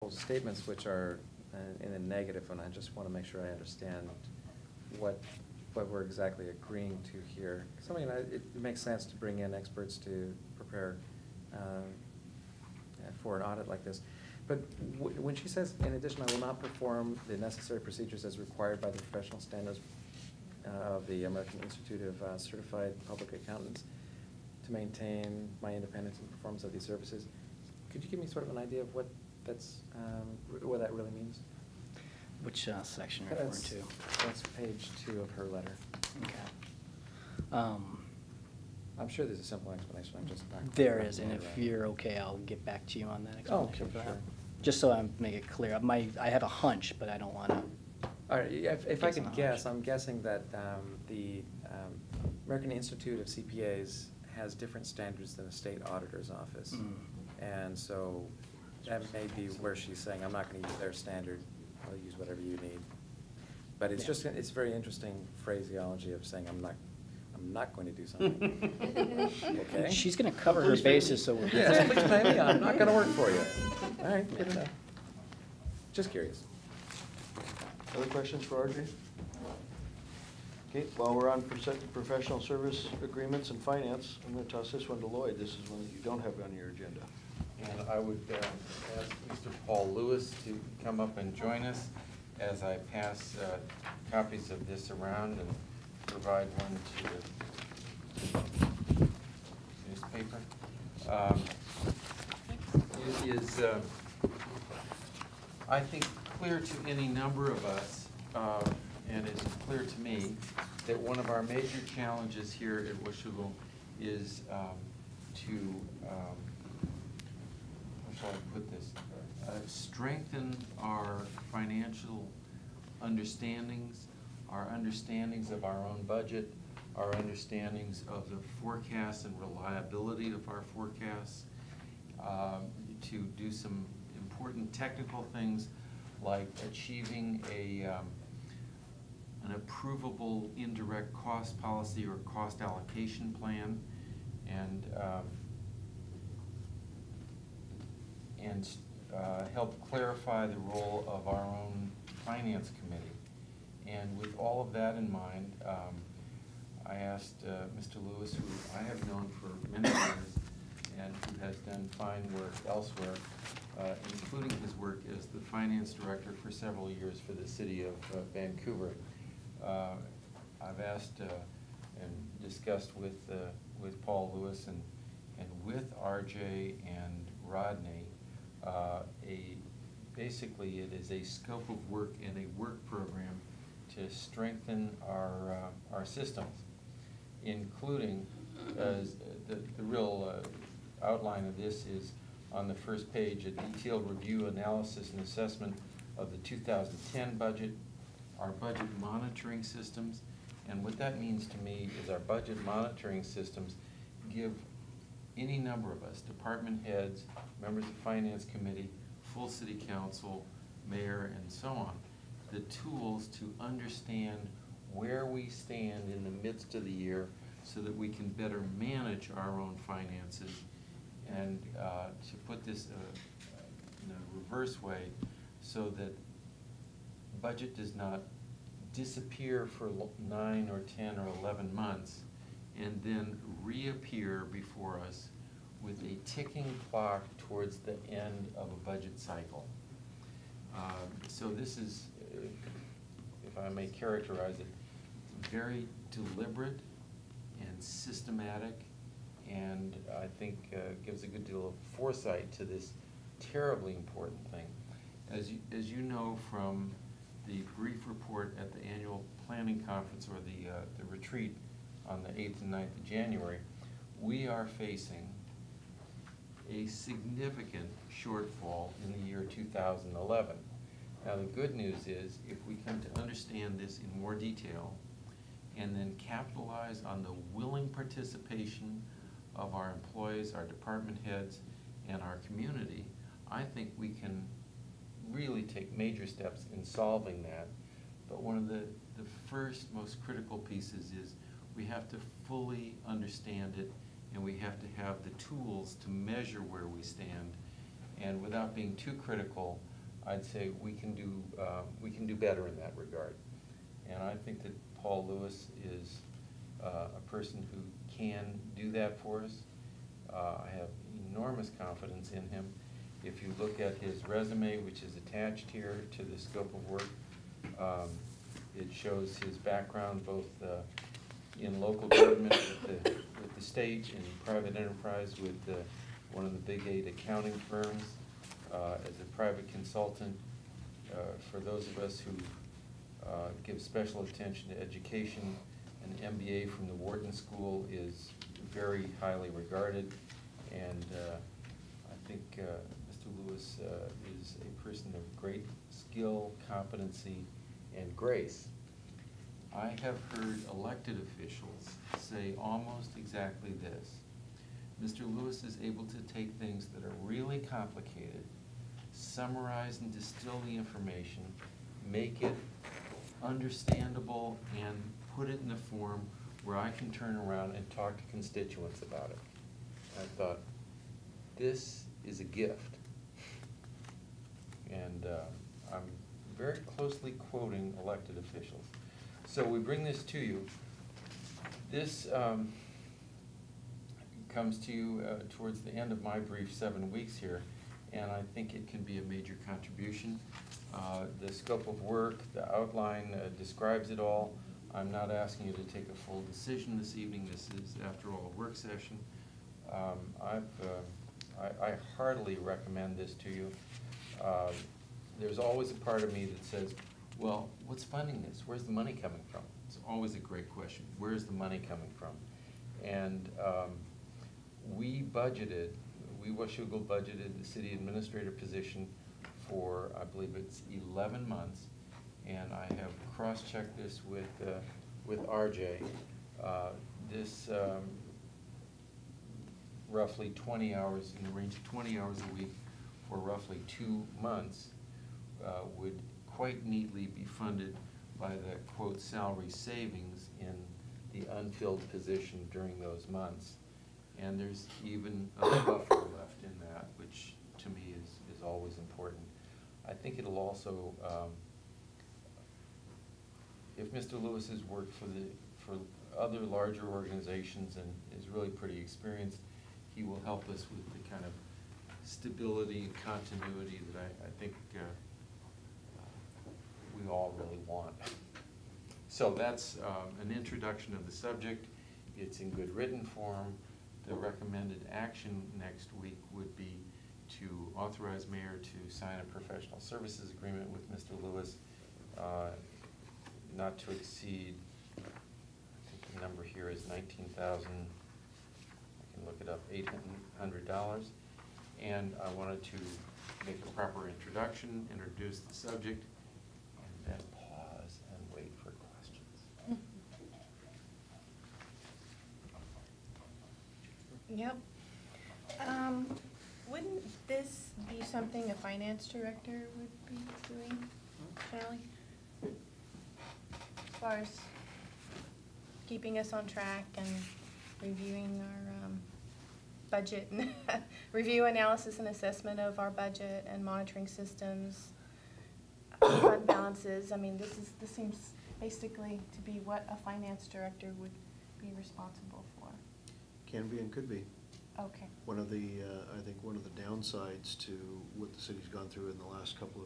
couple statements which are in a negative, and I just want to make sure I understand what we're exactly agreeing to here. Because I mean, it makes sense to bring in experts to prepare for an audit like this. But when she says, in addition, I will not perform the necessary procedures as required by the professional standards of the American Institute of Certified Public Accountants to maintain my independence and performance of these services, could you give me sort of an idea of what what that really means? Which section are you referring to? That's page 2 of her letter. Okay. I'm sure there's a simple explanation. I'm just not. There is, and if you're okay, I'll get back to you on that explanation for that. Sure. Just so I make it clear. I have a hunch, but I don't want to. All right. If I could guess, I'm guessing that the American Institute of CPAs has different standards than the state auditor's office, and so that may be where she's saying, I'm not going to use their standard. I'll use whatever you need. But it's just, it's very interesting phraseology of saying, I'm not going to do something. Okay? She's going to cover her bases, so we're good. Yes, please pay me. I'm not going to work for you. All right, good enough. Just curious. Other questions for RJ? Okay, while we're on professional service agreements and finance, I'm going to toss this one to Lloyd. This is one that you don't have on your agenda. And I would ask Mr. Paul Lewis to come up and join us as I pass copies of this around and provide one to the newspaper. It is, I think, clear to any number of us, and it's clear to me, that one of our major challenges here at Washougal is to how shall I put this? Strengthen our financial understandings, our understandings of our own budget, our understandings of the forecasts and reliability of our forecasts, to do some important technical things like achieving an approvable indirect cost policy or cost allocation plan, and help clarify the role of our own finance committee. And with all of that in mind, I asked Mr. Lewis, who I have known for many years and who has done fine work elsewhere, including his work as the finance director for several years for the city of Vancouver. I've asked and discussed with Paul Lewis and with RJ and Rodney, basically it is a scope of work and a work program to strengthen our systems, including the real outline of this is on the first page, a detailed review, analysis, and assessment of the 2010 budget, our budget monitoring systems. And what that means to me is our budget monitoring systems give any number of us, department heads, members of finance committee, full city council, mayor, and so on, the tools to understand where we stand in the midst of the year so that we can better manage our own finances. And to put this in a reverse way, so that budget does not disappear for 9 or 10 or 11 months and then reappear before us with a ticking clock towards the end of a budget cycle. So this is, if I may characterize it, very deliberate and systematic, and I think gives a good deal of foresight to this terribly important thing. As you know from the brief report at the annual planning conference or the retreat on the 8th and 9th of January, we are facing a significant shortfall in the year 2011. Now the good news is, if we come to understand this in more detail and then capitalize on the willing participation of our employees, our department heads, and our community, I think we can really take major steps in solving that. But one of the first most critical pieces is we have to fully understand it, and we have to have the tools to measure where we stand. And without being too critical, I'd say we can do better in that regard. And I think that Paul Lewis is a person who can do that for us. I have enormous confidence in him. If you look at his resume, which is attached here to the scope of work, it shows his background both in local government with the state, in private enterprise with one of the big 8 accounting firms, as a private consultant. For those of us who give special attention to education, an MBA from the Wharton School is very highly regarded, and I think Mr. Lewis is a person of great skill, competency, and grace. I have heard elected officials say almost exactly this. Mr. Lewis is able to take things that are really complicated, summarize and distill the information, make it understandable, and put it in a form where I can turn around and talk to constituents about it. I thought, this is a gift. And I'm very closely quoting elected officials. So we bring this to you. This comes to you towards the end of my brief 7 weeks here, and I think it can be a major contribution. The scope of work, the outline describes it all. I'm not asking you to take a full decision this evening. This is, after all, a work session. I heartily recommend this to you. There's always a part of me that says, well, what's funding this? Where's the money coming from? It's always a great question. Where's the money coming from? And we Washougal budgeted the city administrator position for, I believe it's 11 months, and I have cross-checked this with RJ. This roughly 20 hours, in the range of 20 hours a week for roughly 2 months, would quite neatly be funded by the, quote, salary savings in the unfilled position during those months. And there's even a buffer left in that, which to me is always important. I think it'll also, if Mr. Lewis has worked for other larger organizations and is really pretty experienced, he will help us with the kind of stability and continuity that I think we all really want. So that's an introduction of the subject. It's in good written form. The recommended action next week would be to authorize mayor to sign a professional services agreement with Mr. Lewis, not to exceed, I think the number here is $19,000, I can look it up, $800. And I wanted to make a proper introduction, introduce the subject, and then pause and wait for questions. Yep. Wouldn't this be something a finance director would be doing generally? As far as keeping us on track and reviewing our budget, and review, analysis, and assessment of our budget and monitoring systems, fund balances. I mean, this seems basically to be what a finance director would be responsible for. Can be and could be. Okay. One of the, I think one of the downsides to what the city's gone through in the last couple of